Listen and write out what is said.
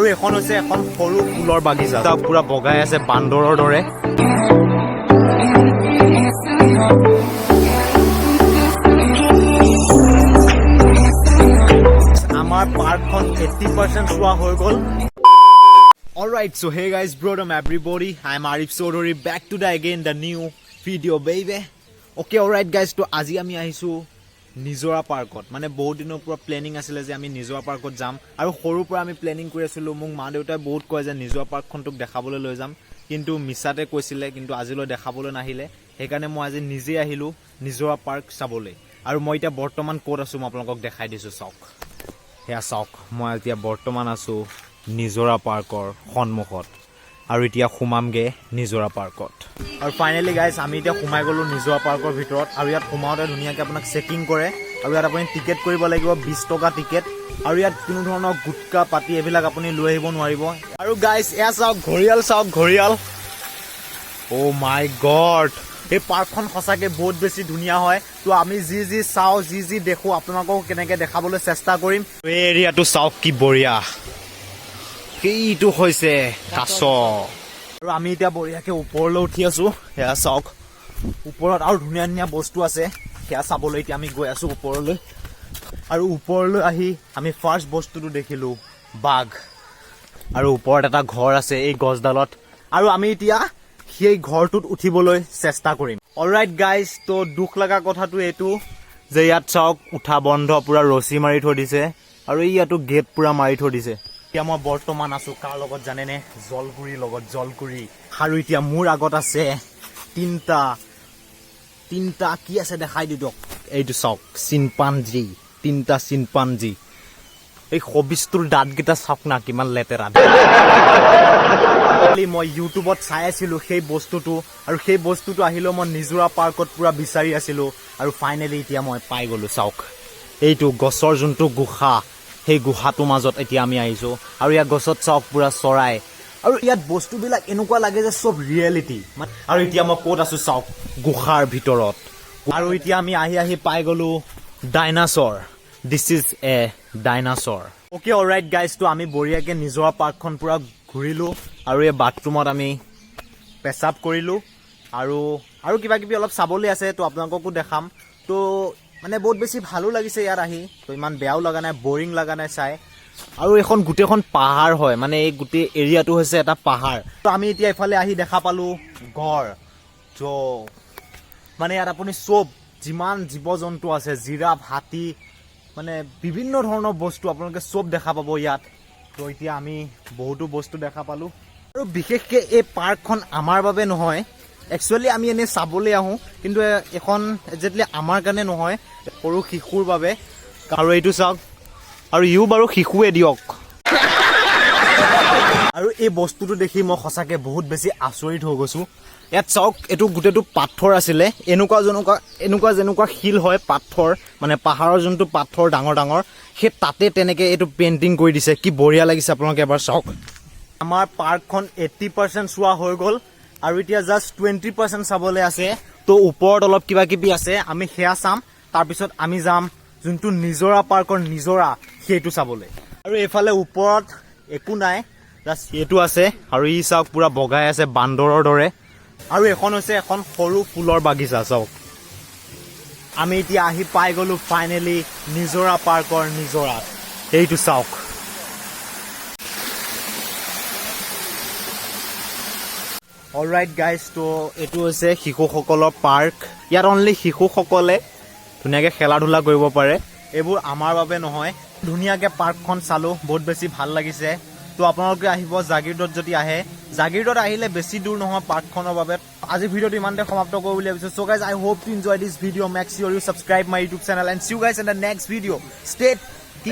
আৰু এখন হৈছে এখন সৰু ফুলৰ বাগিচা পুৰা বগাই আছে বান্দৰৰ দৰে আমাৰ পাৰ্কখন 80% চোৱা হৈ গ'ল Alright, so hey guys, welcome everybody. I'm Arif Sodori back to the new video, baby. Okay, alright guys, so আজি আমি আহিছো নিজৰা পাৰ্কত মানে বহুত দিনৰ পৰা প্লেনিং আছিল যে আমি নিজৰা পাৰ্কত যাম আৰু সৰুৰ পৰা আমি প্লেনিং কৰি আছিলো মোক মা দেউতাই বহুত কয় যে নিজৰা পাৰ্কখনক দেখাবলৈ লৈ যাম কিন্তু মিছাতে কৈছিলে কিন্তু আজিলৈ দেখাবলৈ নাহিলে সেইকাৰণে মই আজি নিজে আহিলো নিজৰা পাৰ্ক চাবলৈ আৰু মই এতিয়া বৰ্তমান ক'ত আছো মই আপোনালোকক দেখাই দিছো চাওক হেয়া চাওক মই এতিয়া বৰ্তমান আছো নিজৰা পাৰ্কৰ সন্মুখত আৰু এতিয়া সোমামগে নিজৰা পাৰ্কত আৰু ফাইনেলি গাইজ আমি এতিয়া সোমাই গ'লো নিজৰা পাৰ্কৰ ভিতৰত আৰু ইয়াত সোমাওঁতে ধুনীয়াকৈ আপোনাক চেকিং কৰে আৰু ইয়াত আপুনি টিকেট কৰিব লাগিব 20 টকা টিকেট আৰু ইয়াত কোনো ধৰণৰ গুটকা পাতি এইবিলাক আপুনি লৈ আহিব নোৱাৰিব আৰু গাইজ এয়া চাওক ঘৰিয়াল অ' মাই গড এই পাৰ্কখন সঁচাকৈ বহুত বেছি ধুনীয়া হয় তো আমি যি চাওঁ যি দেখোঁ আপোনালোকক কেনেকৈ দেখাবলৈ চেষ্টা কৰিম এই এৰিয়াটো চাওক কি বঢ়িয়া এইটো হৈছে কাছ আৰু আমি এতিয়া বঢ়িয়াকে ওপৰলৈ উঠি আছো সেয়া চাওক ওপৰত আৰু ধুনীয়া ধুনীয়া বস্তু আছে সেয়া চাবলৈ এতিয়া আমি গৈ আছো ওপৰলৈ আৰু ওপৰলৈ আহি আমি ফাৰ্ষ্ট বস্তুটো দেখিলো বাঘ আৰু ওপৰত এটা ঘৰ আছে এই গছডালত আৰু আমি এতিয়া সেই ঘৰটোত উঠিবলৈ চেষ্টা কৰিম অলৰাইট গাইজ তো দুখ লগা কথাটো এইটো যে ইয়াত চাওক উঠা বন্ধ পুৰা ৰছী মাৰি থৈ দিছে আৰু ইয়াতো গেট পুৰা মাৰি থৈ দিছে এতিয়া মই বৰ্তমান আছো কাৰ লগত জানেনে জলকুৰিৰ লগত জলকুৰি আৰু এতিয়া মোৰ আগত আছে তিনটা কি আছে দেখাই দিয়ক এইটো চাওক তিনটা চিম্পাঞ্জী এই হবিছটোৰ দাঁতকেইটা চাওক না কিমান লেতেৰা মই ইউটিউবত চাই আছিলো সেই বস্তুটো আৰু সেই বস্তুটো আহিলেও মই নিজৰা পাৰ্কত পুৰা বিচাৰি আছিলো আৰু ফাইনেলি এতিয়া মই পাই গলো চাওক এইটো গছৰ যোনটো গুহা সেই গুহাটোৰ মাজত এতিয়া আমি আহিছো আৰু ইয়াত গছত চাওক পুৰা চৰাই আৰু ইয়াত বস্তুবিলাক এনেকুৱা লাগে যে চব ৰিয়েলিটি আৰু এতিয়া মই ক'ত আছো চাওক গুহাৰ ভিতৰত আৰু এতিয়া আমি আহি পাই গলো dinosaur this is a dinosaur okay alright guys তো আমি বঢ়িয়াকে নিজৰা পাৰ্কখন পুৰা ঘূৰিলো আৰু এই বাথৰুমত আমি পেচাব কৰিলো আৰু কিবা কিবি অলপ চাবলৈ আছে তো আপোনালোককো দেখাম তো মানে বহুত বেছি ভালো লাগিছে ইয়াত আহি তো ইমান বেয়াও লগা নাই বৰিং লগা নাই চাই আৰু এখন গোটেইখন পাহাৰ হয় মানে এই গোটেই এৰিয়াটো হৈছে এটা পাহাৰ তো আমি এতিয়া এইফালে আহি দেখা পালো গড় তো মানে ইয়াত আপুনি চব যিমান জীৱ জন্তু আছে জিৰাফ হাতী মানে বিভিন্ন ধৰণৰ বস্তু আপোনালোকে চব দেখা পাব ইয়াত তো এতিয়া আমি বহুতো বস্তু দেখা পালো আৰু বিশেষকৈ এই পাৰ্কখন আমাৰ বাবে নহয় একচুৱেলি আমি এনেই চাবলৈ আহোঁ কিন্তু এখন একজেক্টলি আমাৰ কাৰণে নহয় সৰু শিশুৰ বাবে আৰু এইটো চাওক আৰু ইও বাৰু শিশুৱে দিয়ক আৰু এই বস্তুটো দেখি মই সঁচাকৈ বহুত বেছি আচৰিত হৈ গৈছোঁ ইয়াত চাওক এইটো গোটেইটো পাথৰ আছিলে এনেকুৱা যেনেকুৱা শিল হয় পাথৰ মানে পাহাৰৰ যোনটো পাথৰ ডাঙৰ সেই তাতে তেনেকৈ এইটো পেইণ্টিং কৰি দিছে কি বঢ়িয়া লাগিছে আপোনালোকে এবাৰ চাওক আমাৰ পাৰ্কখন 80% চোৱা হৈ গ'ল আৰু এতিয়া জাষ্ট 20% চাবলৈ আছে তো ওপৰত অলপ কিবা কিবি আছে আমি সেয়া চাম তাৰপিছত আমি যাম যোনটো নিজৰা পাৰ্কৰ নিজৰা সেইটো চাবলৈ আৰু এইফালে ওপৰত একো নাই জাষ্ট সেইটো আছে আৰু ই চাওক পুৰা বগাই আছে বান্দৰৰ দৰে আৰু এখন হৈছে এখন সৰু ফুলৰ বাগিচা চাওক আমি এতিয়া আহি পাই গলো ফাইনেলি নিজৰা পাৰ্কৰ নিজৰাত এইটো চাওক অলৰাইট গাইজ তো এইটো হৈছে শিশুসকলৰ পাৰ্ক ইয়াত অনলি শিশুসকলে ধুনীয়াকৈ খেলা ধূলা কৰিব পাৰে এইবোৰ আমাৰ বাবে নহয় ধুনীয়াকৈ পাৰ্কখন চালোঁ বহুত বেছি ভাল লাগিছে তো আপোনালোকে আহিব জাগিৰোডত যদি আহে জাগিৰোডত আহিলে বেছি দূৰ নহয় পাৰ্কখনৰ বাবে আজি ভিডিঅ'টো ইমানতে সমাপ্ত কৰোঁ বুলি ভাবিছোঁ so' guys I hope to enjoy this video' make sure you subscribe my YouTube channel and see you guys in the next video' ষ্টেট কি